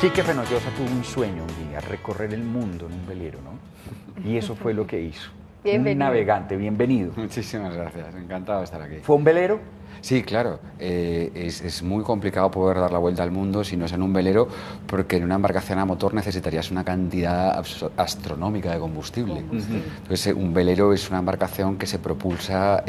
Quique Fenollosa tuvo un sueño un día, recorrer el mundo en un velero, ¿no? Y eso fue lo que hizo. Bienvenido. Un navegante, bienvenido. Muchísimas gracias, encantado de estar aquí. ¿Fue un velero? Sí, claro, es muy complicado poder dar la vuelta al mundo si no es en un velero, porque en una embarcación a motor necesitarías una cantidad astronómica de combustible. Entonces, un velero es una embarcación que se propulsa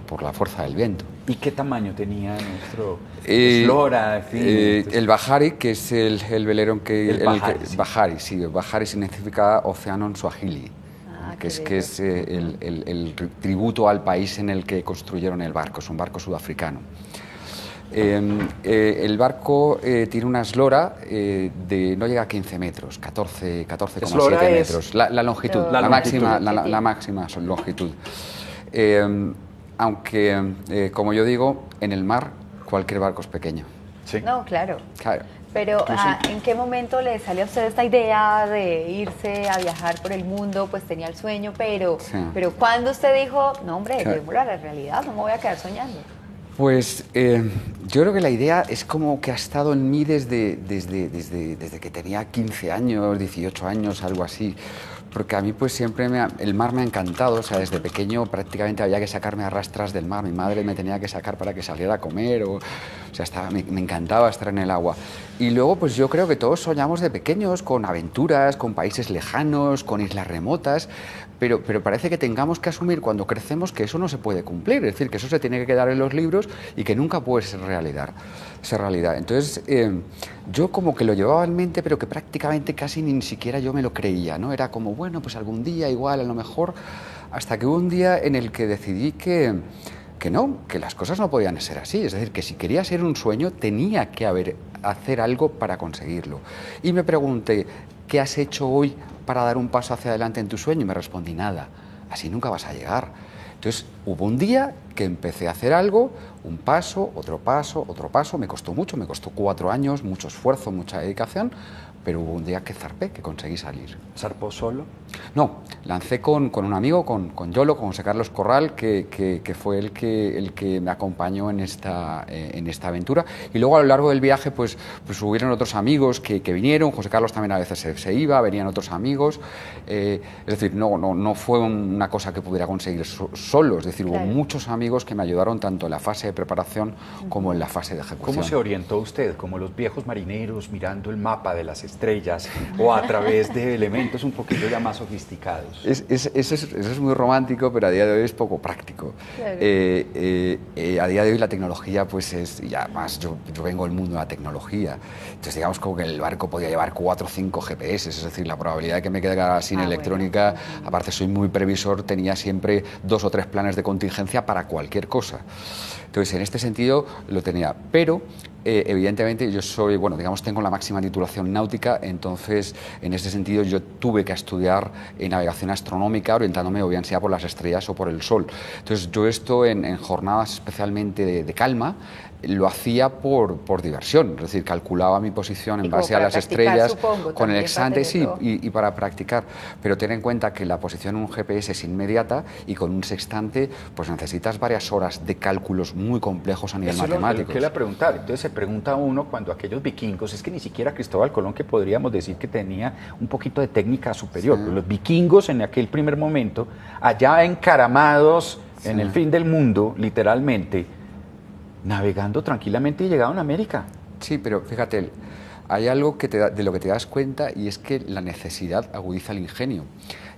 por la fuerza del viento. ¿Y qué tamaño tenía nuestro eslora? En fin, el Bahari, que es el velero en que... El Bahari, sí. Bahari, sí, Bahari significa océano en suajili. Que es el tributo al país en el que construyeron el barco, es un barco sudafricano. El barco tiene una eslora no llega a 15 metros, 14,7 metros. La longitud, la máxima longitud. Aunque, como yo digo, en el mar cualquier barco es pequeño. Sí. No, claro. Claro. Pero, ¿en qué momento le salió a usted esta idea de irse a viajar por el mundo? Pues tenía el sueño, pero ¿cuándo usted dijo, no hombre, llevémoslo a la realidad, no me voy a quedar soñando? Pues yo creo que la idea es como que ha estado en mí desde que tenía 15 años, 18 años, algo así. Porque a mí pues siempre el mar me ha encantado, o sea, desde pequeño prácticamente había que sacarme a rastras del mar, mi madre me tenía que sacar para que saliera a comer, o sea, me encantaba estar en el agua. Y luego pues yo creo que todos soñamos de pequeños con aventuras, con países lejanos, con islas remotas, pero parece que tengamos que asumir cuando crecemos que eso no se puede cumplir, es decir, que eso se tiene que quedar en los libros y que nunca puede ser realidad. Entonces, yo como que lo llevaba en mente, pero que prácticamente casi ni siquiera yo me lo creía, ¿no? Era como, bueno, pues algún día igual, a lo mejor, hasta que hubo un día en el que decidí que las cosas no podían ser así, es decir, que si quería ser un sueño tenía que hacer algo para conseguirlo. Y me pregunté, ¿qué has hecho hoy para dar un paso hacia adelante en tu sueño? Y me respondí, nada, así nunca vas a llegar. Entonces hubo un día que empecé a hacer algo, un paso, otro paso, me costó mucho, me costó 4 años, mucho esfuerzo, mucha dedicación, pero hubo un día que zarpé, que conseguí salir. ¿Zarpó solo? No, lancé con un amigo, con Yolo, con José Carlos Corral, que fue el que me acompañó en esta aventura. Y luego a lo largo del viaje pues hubieron otros amigos que vinieron, José Carlos también a veces se iba, venían otros amigos. Es decir, no fue una cosa que pudiera conseguir solo, es decir, hubo muchos amigos que me ayudaron tanto en la fase de preparación como en la fase de ejecución. ¿Cómo se orientó usted? ¿Como los viejos marineros mirando el mapa de las estrellas o a través de elementos un poquito ya más sofisticados? Eso es muy romántico, pero a día de hoy es poco práctico. Claro. A día de hoy la tecnología pues es, y además yo vengo del mundo de la tecnología, entonces digamos como que el barco podía llevar 4 o 5 GPS, es decir, la probabilidad de que me quedara sin electrónica, aparte soy muy previsor, tenía siempre 2 o 3 planes de contingencia para cualquier cosa. Entonces, en este sentido lo tenía, pero evidentemente yo soy, tengo la máxima titulación náutica, entonces en ese sentido yo tuve que estudiar navegación astronómica, orientándome o bien sea por las estrellas o por el sol. Entonces yo esto en jornadas especialmente de calma lo hacía por diversión, es decir, calculaba mi posición en base a las estrellas, supongo, con el exante, sí, todo. y para practicar, pero ten en cuenta que la posición en un GPS es inmediata y con un sextante pues necesitas varias horas de cálculos muy complejos a nivel matemático. Eso es lo que le preguntar. Entonces se pregunta uno cuando aquellos vikingos, es que ni siquiera Cristóbal Colón, que podríamos decir que tenía un poquito de técnica superior, pero los vikingos en aquel primer momento, allá encaramados en el fin del mundo, literalmente, navegando tranquilamente y llegaron a América. Sí, pero fíjate, hay algo de lo que te das cuenta y es que la necesidad agudiza el ingenio.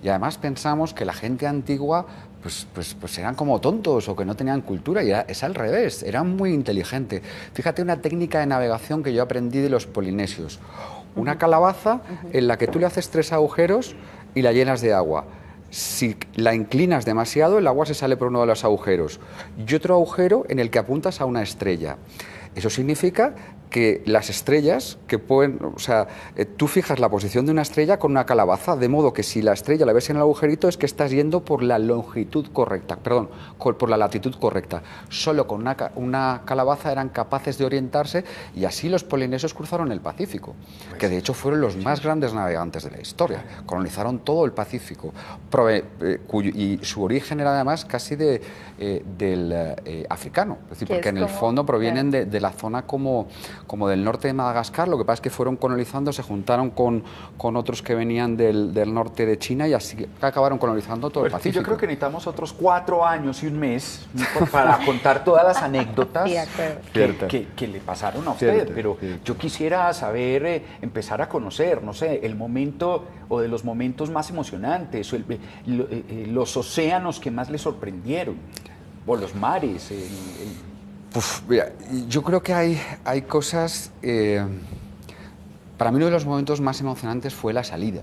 Y además pensamos que la gente antigua pues eran como tontos o que no tenían cultura, y es al revés, eran muy inteligentes. Fíjate una técnica de navegación que yo aprendí de los polinesios. Una calabaza en la que tú le haces 3 agujeros y la llenas de agua. Si la inclinas demasiado, el agua se sale por uno de los agujeros. Y otro agujero en el que apuntas a una estrella. Eso significa que las estrellas que pueden, o sea, tú fijas la posición de una estrella con una calabaza, de modo que si la estrella la ves en el agujerito es que estás yendo por la longitud correcta, perdón, por la latitud correcta. Solo con una calabaza eran capaces de orientarse y así los polinesios cruzaron el Pacífico, que de hecho fueron los más grandes navegantes de la historia, colonizaron todo el Pacífico, y su origen era además casi del africano, es decir, porque en el fondo provienen de la zona como como del norte de Madagascar. Lo que pasa es que fueron colonizando, se juntaron con otros que venían del norte de China y así acabaron colonizando todo el Pacífico. Yo creo que necesitamos otros 4 años y un mes para contar todas las anécdotas que le pasaron a usted, pero yo quisiera saber, empezar a conocer, no sé, el momento o de los momentos más emocionantes, los océanos que más le sorprendieron, o los mares. Mira, yo creo que hay cosas... para mí uno de los momentos más emocionantes fue la salida,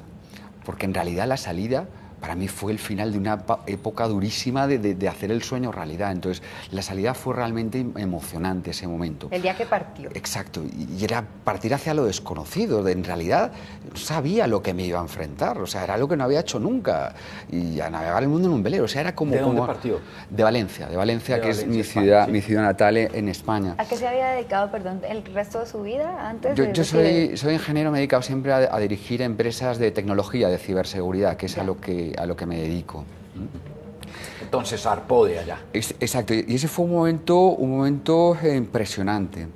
porque en realidad la salida para mí fue el final de una época durísima de hacer el sueño realidad. Entonces, la salida fue realmente emocionante ese momento. El día que partió. Exacto, y era partir hacia lo desconocido. En realidad, no sabía lo que me iba a enfrentar, o sea, era algo que no había hecho nunca. Y a navegar el mundo en un velero, o sea, era como... ¿De dónde partió? De Valencia, que Valencia, es mi España, ciudad, sí. mi ciudad natal en España. ¿A qué se había dedicado, perdón, el resto de su vida antes? Yo soy ingeniero, me he dedicado siempre a dirigir empresas de tecnología, de ciberseguridad, que es a lo que me dedico. Entonces zarpó de allá. Exacto, y ese fue un momento impresionante.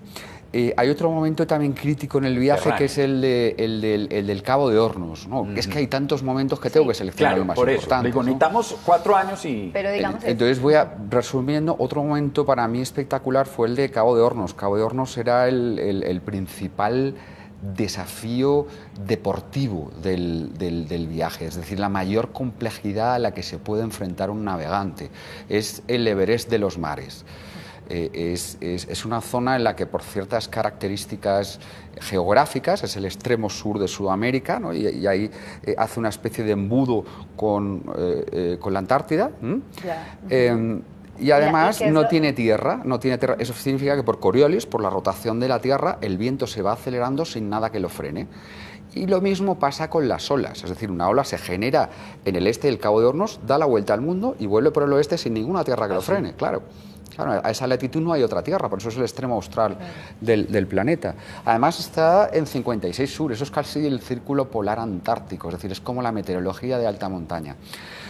Hay otro momento también crítico en el viaje, que es el del Cabo de Hornos, ¿no? Es que hay tantos momentos que tengo que seleccionar los más importantes. Digo, necesitamos 4 años y... Pero digamos entonces voy resumiendo, otro momento para mí espectacular fue el de Cabo de Hornos. Cabo de Hornos era el principal desafío deportivo del viaje, es decir, la mayor complejidad a la que se puede enfrentar un navegante. Es el Everest de los mares. Es una zona en la que, por ciertas características geográficas, es el extremo sur de Sudamérica, ¿no? y ahí hace una especie de embudo con la Antártida. Y además no tiene tierra, Eso significa que por Coriolis, por la rotación de la Tierra, el viento se va acelerando sin nada que lo frene. Y lo mismo pasa con las olas, es decir, una ola se genera en el este del Cabo de Hornos, da la vuelta al mundo y vuelve por el oeste sin ninguna tierra que lo frene, claro. Claro, a esa latitud no hay otra tierra, por eso es el extremo austral del planeta. Además está en 56 sur, eso es casi el círculo polar antártico, es decir, es como la meteorología de alta montaña.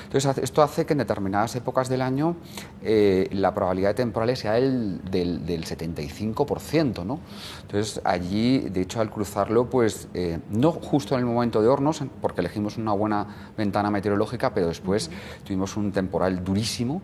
Entonces, esto hace que en determinadas épocas del año la probabilidad de temporales sea del 75%, ¿no? Entonces, allí, de hecho, al cruzarlo, pues, no justo en el momento de Hornos, porque elegimos una buena ventana meteorológica, pero después tuvimos un temporal durísimo.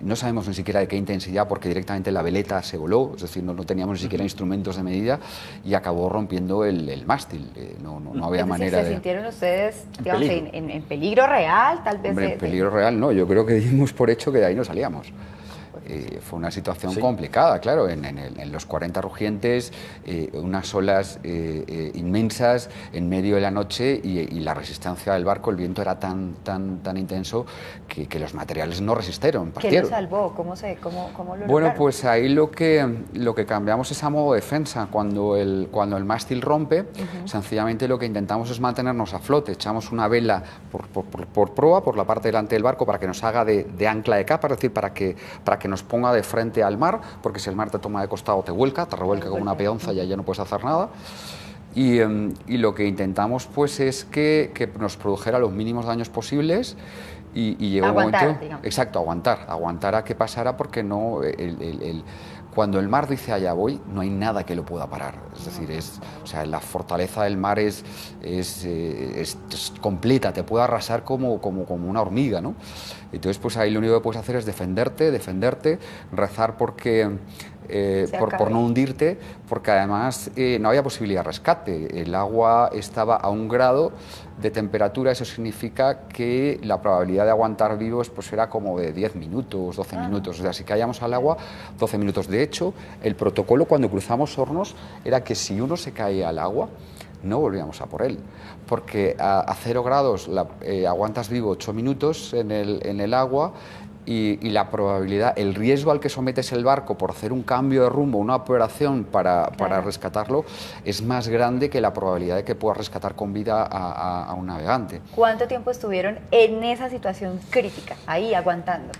No sabemos ni siquiera de qué intensidad, porque directamente la veleta se voló, es decir, no teníamos ni siquiera instrumentos de medida y acabó rompiendo el mástil. No había manera de... ¿Se sintieron ustedes, digamos, en peligro real, tal vez? Hombre, en peligro real no, yo creo que dimos por hecho que de ahí no salíamos. Fue una situación complicada, claro, en los 40 rugientes, unas olas inmensas en medio de la noche y la resistencia del barco, el viento era tan intenso que los materiales no resistieron, partieron. ¿Qué lo salvó? ¿Cómo lo Bueno, lograron? pues ahí lo que cambiamos es a modo defensa. Cuando el mástil rompe, sencillamente lo que intentamos es mantenernos a flote. Echamos una vela por proa, por la parte delante del barco, para que nos haga de ancla de capa, es decir, para que nos ponga de frente al mar, porque si el mar te toma de costado te revuelca como una peonza y ya no puedes hacer nada. Y lo que intentamos pues es que nos produjera los mínimos daños posibles y llegó un momento... Digamos. Exacto, aguantar a que pasara, porque no... Cuando el mar dice allá voy, no hay nada que lo pueda parar. Es decir, la fortaleza del mar es completa, te puede arrasar como una hormiga, ¿no? Entonces, pues ahí lo único que puedes hacer es defenderte, rezar por no hundirte, porque además no había posibilidad de rescate. El agua estaba a 1 grado de temperatura, eso significa que la probabilidad de aguantar vivos pues era como de 10 minutos, 12 minutos. O sea, si caíamos al agua, 12 minutos. De hecho, el protocolo cuando cruzamos Hornos era que si uno se caía al agua, no volvíamos a por él, porque a 0 grados aguantas vivo 8 minutos en el agua y la probabilidad, el riesgo al que sometes el barco por hacer un cambio de rumbo, una operación para rescatarlo, es más grande que la probabilidad de que puedas rescatar con vida a un navegante. ¿Cuánto tiempo estuvieron en esa situación crítica, ahí aguantando?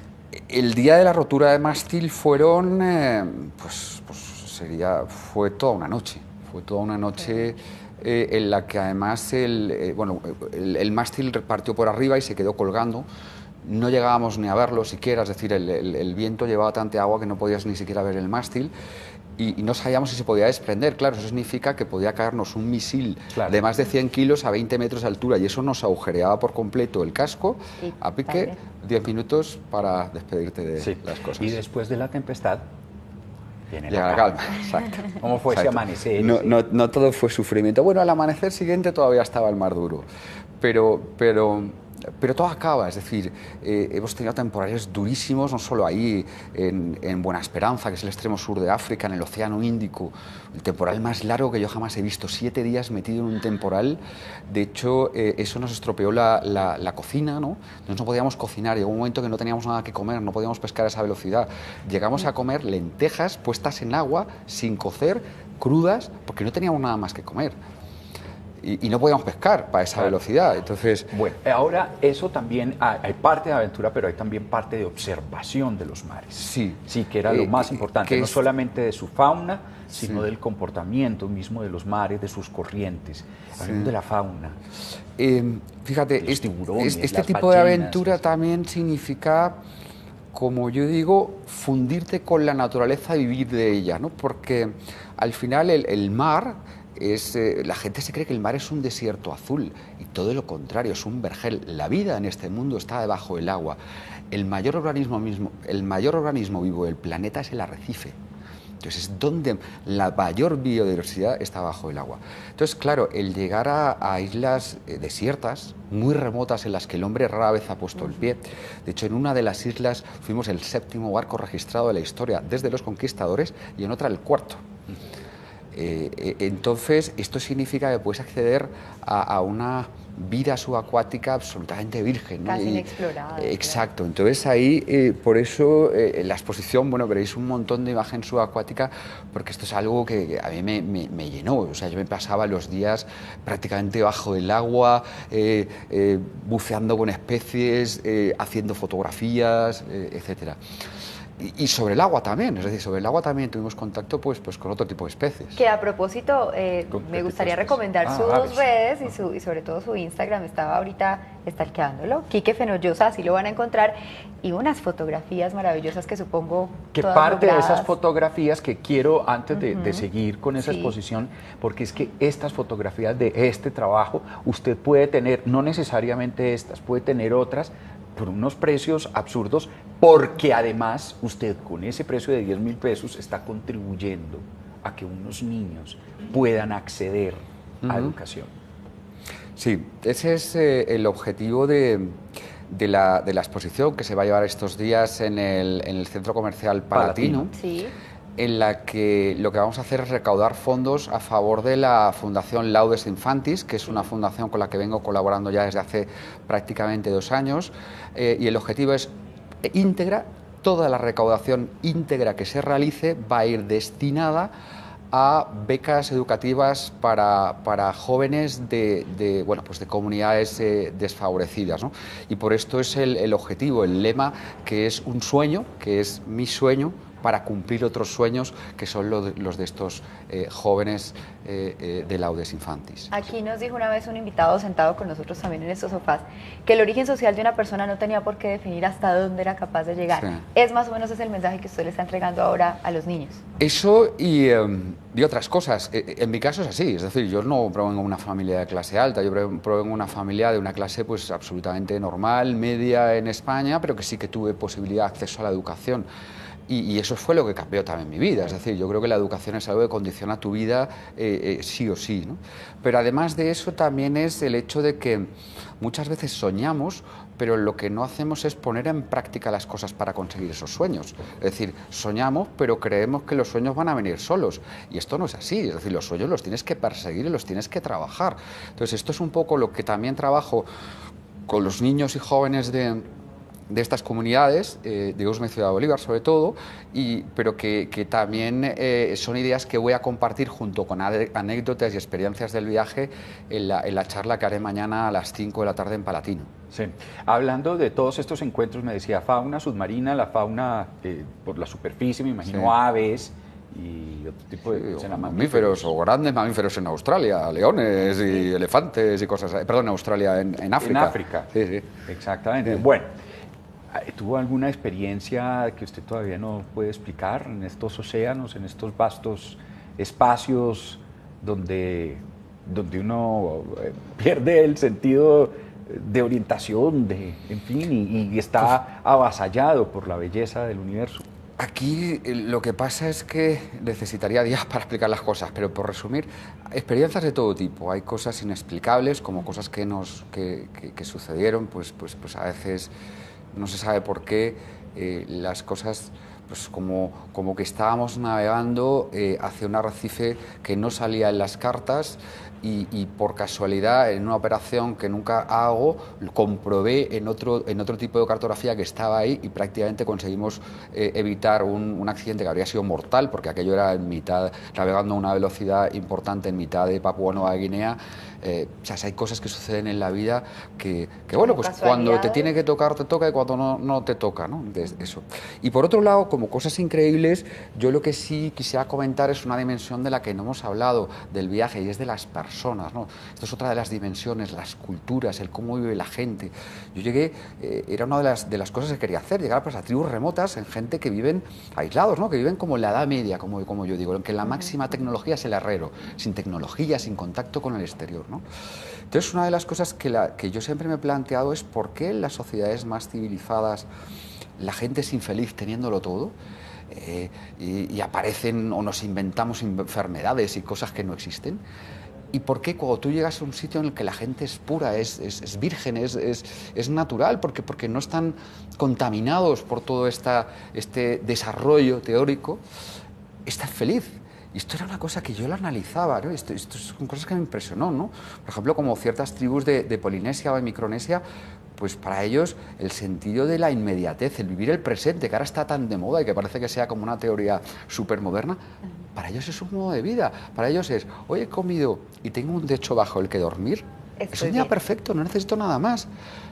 El día de la rotura de mástil fue toda una noche. Fue toda una noche en la que además el mástil partió por arriba y se quedó colgando. no llegábamos ni a verlo siquiera, es decir, el viento llevaba tanta agua que no podías ni siquiera ver el mástil. Y no sabíamos si se podía desprender. Claro, eso significa que podía caernos un misil de más de 100 kilos a 20 metros de altura y eso nos agujereaba por completo el casco. A pique, 10 minutos para despedirte de las cosas. Y después de la tempestad viene la calma. Exacto. ¿Cómo fue ese amanecer? No todo fue sufrimiento. Bueno, al amanecer siguiente todavía estaba el mar duro, pero todo acaba, es decir, hemos tenido temporales durísimos, no solo ahí, en Buena Esperanza, que es el extremo sur de África, en el Océano Índico, el temporal más largo que yo jamás he visto, 7 días metido en un temporal. De hecho, eso nos estropeó la cocina, ¿no? Entonces no podíamos cocinar, llegó un momento que no teníamos nada que comer, no podíamos pescar a esa velocidad. Llegamos a comer lentejas puestas en agua, sin cocer, crudas, porque no teníamos nada más que comer. Y no podíamos pescar para esa velocidad, entonces... Bueno, ahora eso también, hay parte de aventura, pero hay también parte de observación de los mares. Sí. Sí, que era lo más importante, no solamente de su fauna, sino del comportamiento mismo de los mares, de sus corrientes. Hablando de la fauna. Fíjate, los tiburones, este tipo de aventura también significa, como yo digo, fundirte con la naturaleza y vivir de ella, ¿no? Porque al final el mar... la gente se cree que el mar es un desierto azul y todo lo contrario, es un vergel. La vida en este mundo está debajo del agua. El mayor organismo vivo del planeta es el arrecife. Entonces es donde la mayor biodiversidad está bajo el agua. Entonces, claro, el llegar a islas desiertas, muy remotas, en las que el hombre rara vez ha puesto el pie. De hecho, en una de las islas fuimos el 7º barco registrado de la historia desde los conquistadores y en otra el 4º. Entonces, esto significa que puedes acceder a una vida subacuática absolutamente virgen, ¿no? Casi inexplorada. Exacto. Entonces ahí, por eso, en la exposición, bueno, veréis un montón de imagen subacuática, porque esto es algo que a mí me llenó. O sea, yo me pasaba los días prácticamente bajo el agua, buceando con especies, haciendo fotografías, etcétera. Y sobre el agua también, es decir, sobre el agua también tuvimos contacto pues con otro tipo de especies. Que a propósito, me gustaría recomendar sus redes y sobre todo su Instagram. Estaba ahorita stalkeándolo, Quique Fenollosa, así lo van a encontrar, y unas fotografías maravillosas que supongo que todas parte logradas. de esas fotografías que quiero antes de seguir con esa exposición, porque es que estas fotografías de este trabajo usted puede tener, no necesariamente estas, puede tener otras por unos precios absurdos, porque además usted con ese precio de 10.000 pesos está contribuyendo a que unos niños puedan acceder a educación. Sí, ese es el objetivo de la exposición que se va a llevar estos días en el Centro Comercial Palatino. Sí. En la que lo que vamos a hacer es recaudar fondos a favor de la Fundación Laudes Infantis, que es una fundación con la que vengo colaborando ya desde hace prácticamente 2 años, y el objetivo es íntegra, toda la recaudación íntegra que se realice va a ir destinada a becas educativas para jóvenes de comunidades desfavorecidas, ¿no? Y por esto es el objetivo, el lema, que es un sueño, que es mi sueño, para cumplir otros sueños que son los de estos jóvenes de Laudes Infantis. Aquí nos dijo una vez un invitado sentado con nosotros también en estos sofás que el origen social de una persona no tenía por qué definir hasta dónde era capaz de llegar. Sí. Es más o menos ese el mensaje que usted le está entregando ahora a los niños. Eso y otras cosas. En mi caso es así, es decir, yo no provengo de una familia de clase alta, yo provengo de una familia de una clase pues absolutamente normal, media en España, pero que sí que tuve posibilidad de acceso a la educación. Y eso fue lo que cambió también mi vida, es decir, yo creo que la educación es algo que condiciona tu vida sí o sí, ¿no? Pero además de eso también es el hecho de que muchas veces soñamos, pero lo que no hacemos es poner en práctica las cosas para conseguir esos sueños. Es decir, soñamos, pero creemos que los sueños van a venir solos, y esto no es así, es decir, los sueños los tienes que perseguir y los tienes que trabajar. Entonces, esto es un poco lo que también trabajo con los niños y jóvenes de estas comunidades, de Usme Ciudad Bolívar sobre todo, pero que también son ideas que voy a compartir junto con anécdotas y experiencias del viaje en la charla que haré mañana a las 5 de la tarde en Palatino. Sí. Hablando de todos estos encuentros, me decía fauna submarina, la fauna por la superficie, me imagino sí. Aves y otro tipo de mamíferos o grandes mamíferos en Australia, leones y elefantes y cosas así. Perdón, en Australia, en África. En África, sí. Exactamente. Sí. Bueno. ¿Tuvo alguna experiencia que usted todavía no puede explicar en estos océanos, en estos vastos espacios donde uno pierde el sentido de orientación, en fin, y está avasallado por la belleza del universo? Aquí lo que pasa es que necesitaría días para explicar las cosas, pero por resumir, experiencias de todo tipo. Hay cosas inexplicables, como cosas que sucedieron, pues a veces no se sabe por qué, las cosas, pues como que estábamos navegando hacia un arrecife que no salía en las cartas, y por casualidad, en una operación que nunca hago, comprobé en otro tipo de cartografía que estaba ahí, y prácticamente conseguimos evitar un accidente que habría sido mortal, porque aquello era en mitad, navegando a una velocidad importante en mitad de Papúa Nueva Guinea. O sea, hay cosas que suceden en la vida que bueno, pues cuando te tiene que tocar, te toca, y cuando no te toca, ¿no? Eso. Y por otro lado, como cosas increíbles, yo lo que sí quisiera comentar es una dimensión de la que no hemos hablado del viaje, y es de las personas, ¿no? Esto es otra de las dimensiones, las culturas, el cómo vive la gente. Yo llegué, era una de las cosas que quería hacer, llegar pues, a tribus remotas, en gente que viven aislados, ¿no? Que viven como en la Edad Media, como yo digo, en que la máxima tecnología es el herrero, sin tecnología, sin contacto con el exterior, ¿no? Entonces, una de las cosas que yo siempre me he planteado es por qué en las sociedades más civilizadas la gente es infeliz teniéndolo todo, y aparecen o nos inventamos enfermedades y cosas que no existen. ¿Y por qué cuando tú llegas a un sitio en el que la gente es pura, es virgen, es natural, porque no están contaminados por todo este desarrollo teórico, estás feliz? Y esto era una cosa que yo lo analizaba, ¿no? Esto son cosas que me impresionó, ¿no? Por ejemplo, como ciertas tribus de Polinesia o de Micronesia, pues para ellos el sentido de la inmediatez, el vivir el presente, que ahora está tan de moda y que parece que sea como una teoría súper moderna, para ellos es un modo de vida. Para ellos es, hoy he comido y tengo un techo bajo el que dormir, es un día perfecto, no necesito nada más.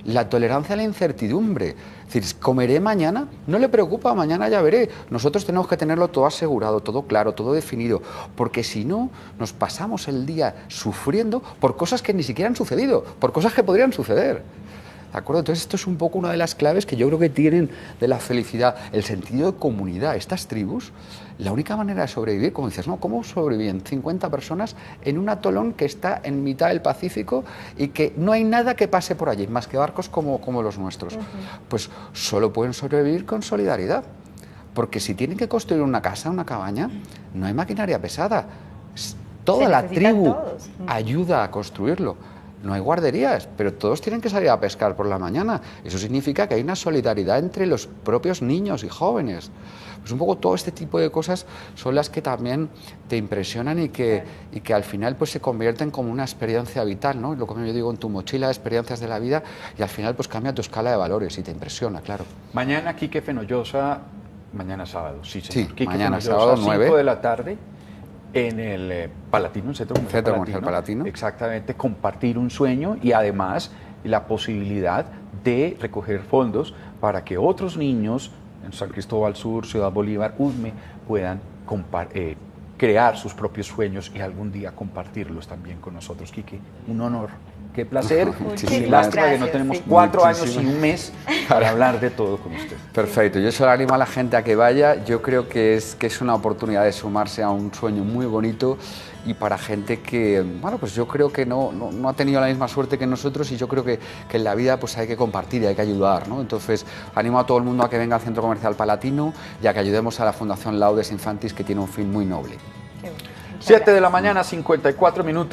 La tolerancia a la incertidumbre, es decir, comeré mañana, no le preocupa, mañana ya veré. Nosotros tenemos que tenerlo todo asegurado, todo claro, todo definido, porque si no, nos pasamos el día sufriendo por cosas que ni siquiera han sucedido, por cosas que podrían suceder. ¿De acuerdo? Entonces esto es un poco una de las claves que yo creo que tienen de la felicidad, el sentido de comunidad. Estas tribus, la única manera de sobrevivir, como dices, ¿no? ¿Cómo sobreviven 50 personas en un atolón que está en mitad del Pacífico y que no hay nada que pase por allí, más que barcos como los nuestros? Pues solo pueden sobrevivir con solidaridad, porque si tienen que construir una casa, una cabaña, no hay maquinaria pesada. Toda la tribu ayuda a construirlo. No hay guarderías, pero todos tienen que salir a pescar por la mañana. Eso significa que hay una solidaridad entre los propios niños y jóvenes. Pues un poco todo este tipo de cosas son las que también te impresionan y que al final pues se convierten como una experiencia vital, ¿no? Lo que yo digo, en tu mochila de experiencias de la vida, y al final pues cambia tu escala de valores y te impresiona, claro. Mañana Quique Fenollosa, mañana sábado, sí señor. Sí, Quique mañana Fenollosa, sábado 9 5 de la tarde. En el Palatino, el Centro Comercial Palatino. Exactamente, compartir un sueño y además la posibilidad de recoger fondos para que otros niños en San Cristóbal Sur, Ciudad Bolívar, Usme, puedan crear sus propios sueños y algún día compartirlos también con nosotros. Quique, un honor. Qué placer. Y lástima que no tenemos 4 años y un mes para hablar de todo con usted. Perfecto. Yo solo animo a la gente a que vaya. Yo creo que es una oportunidad de sumarse a un sueño muy bonito, y para gente que, bueno, pues yo creo que no ha tenido la misma suerte que nosotros, y yo creo que en la vida pues hay que compartir y hay que ayudar, ¿no? Entonces, animo a todo el mundo a que venga al Centro Comercial Palatino y a que ayudemos a la Fundación Laudes Infantis, que tiene un fin muy noble. 7 de la mañana, 54 minutos.